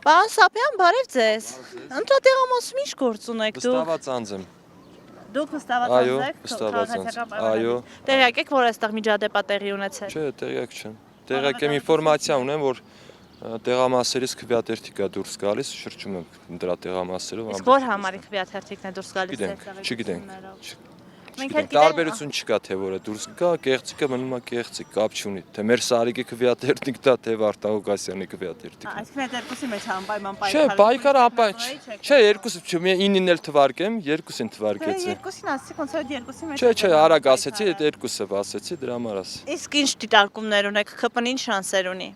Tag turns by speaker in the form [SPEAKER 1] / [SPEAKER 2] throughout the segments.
[SPEAKER 1] Պարոն Սապյան, բարև ձեզ։ Ընտրատեղամասում ինչ գործ ունեք դուք։
[SPEAKER 2] Վստահված անձ եմ։
[SPEAKER 1] Դուք վստահված
[SPEAKER 2] Այո,
[SPEAKER 1] եք
[SPEAKER 2] վստահված անձ։
[SPEAKER 1] քաղաքացիական
[SPEAKER 2] Այո։
[SPEAKER 1] Տեղյակ եք, որ այստեղ միջադեպ է տեղի ունեցել։
[SPEAKER 2] Չէ, տեղյակ չեմ։ Տեղյակ եմ, ինֆորմացիա ունեմ, որ տեղամասերից քվեատերթիկ է դուրս գալիս, շրջում եմ դրա տեղամասերով։
[SPEAKER 1] Իսկ որ համարի քվեաթերթիկն է դուրս գալիս
[SPEAKER 2] Չգիտենք։
[SPEAKER 1] Մենք էլ
[SPEAKER 2] Տարբերություն չկա, թե որը դուրս գա, կեղծիկը մնում է կեղծիկ, կապ չունի։ Թե մեր Սարիգի քվեատերթիկ դա, թե Վարդան Ղուկասյանի քվեատերթիկ։
[SPEAKER 1] Այսինքն այդ երկուսի մեջ անպայման
[SPEAKER 2] Չէ, պայքարը անպայման։ Չէ, երկուսը, 9-ին էլ թվարկեմ, երկուսին թվարկեցի։
[SPEAKER 1] Երկուսին ասեցիք, ոնց որ երկուսի մեջ։
[SPEAKER 2] Չէ, արագ ասեցի, այդ երկուսը ասեցի, դրա համար ասի։
[SPEAKER 1] Իսկ ինչ դիտարկումներ ունեք, ԿՊ-ն ինչ շանսեր ունի։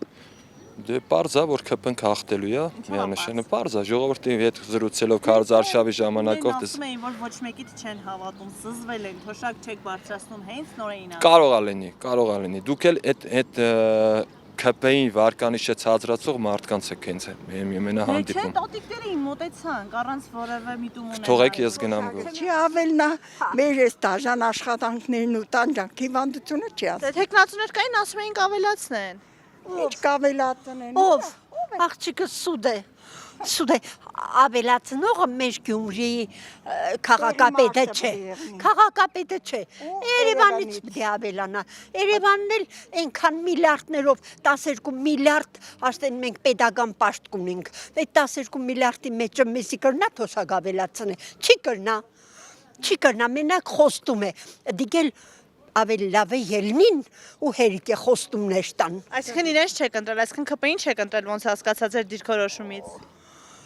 [SPEAKER 2] Դե պարզ է, որ ԿՊ-ն հաղթելու է, միանշանը պարզ է, ժողովրդի հետ զրուցելով Քարոզարշավի ժամանակով դες։
[SPEAKER 1] Ասում էին, որ ոչ մեկից չեն հավատում, զզվել են, թոշակ չեք բարձրացնում, հենց նորեին։
[SPEAKER 2] Կարող է լինի։ Դուք էլ այդ ԿՊ-ի վարկանիշը ցածրացող մարդկանց եք հենց մենահանդիպում։
[SPEAKER 1] Չէ, տոտիկները իմ մոտեցանք, առանց որևէ միտում ունենալ։
[SPEAKER 2] Թողեք ես գնամ գործ։
[SPEAKER 3] Չի ավելնա մեր այս դաժան աշխատանքներն ու տանջանք հիվանդությունը չի ասում։
[SPEAKER 1] Դե տեխնացուներ կային, ասում էինք ավելացնեն։
[SPEAKER 3] Ինչ կավելացնեն։
[SPEAKER 4] Ով աղջիկը սուդ է ավելացնողը մեր Գյումրիի քաղաքապետը չէ։ Քաղաքապետը չէ։ Երևանից պետք է ավելանա։ Երևանն էլ այնքան միլիարդներով 12 միլիարդ ասեն մենք պետական պաշտ կունենք։ Այդ 12 միլիարդի մեջը մեզի կրնա թոշակ ավելացնել։ Չի կրնա, մենակ խոստում է։ Դիգել ավելի լավ է ելնին ու հերիք է խոստումներ տան։
[SPEAKER 1] Այսինքն իրենց չեք ընտրել, այսինքն ԿՊ-ին չեք ընտրել, ոնց հասկացա ձեր դիրքորոշումից։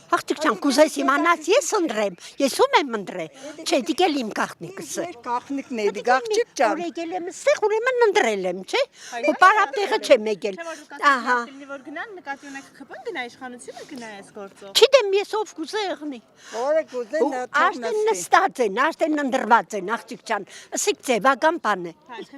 [SPEAKER 4] Աղջիկ ջան, կուզես իմանաս ես ընտրեմ, ես ում եմ ընտրել, չէ, դիկել իմ գաղտնիքս է։
[SPEAKER 3] Գաղտնիքն է, գաղջիկ ջան։
[SPEAKER 4] Որ եկել եմ ստեղ, ուրեմն ընտրել եմ, չէ, ու պարապտեղը չեմ եկել։ Ահա։
[SPEAKER 1] Որ գնան նկատի ունեք ԿՊ-ն գնա իշխանությունը գնա այս գործով։
[SPEAKER 4] Չգիտեմ ես ով կուզե եղնի։
[SPEAKER 3] Որը կուզեն նա
[SPEAKER 4] Աշտեն նստած են, աշտեն ընտրված են, աղջիկ ջան, ասիկ ձևական բան է։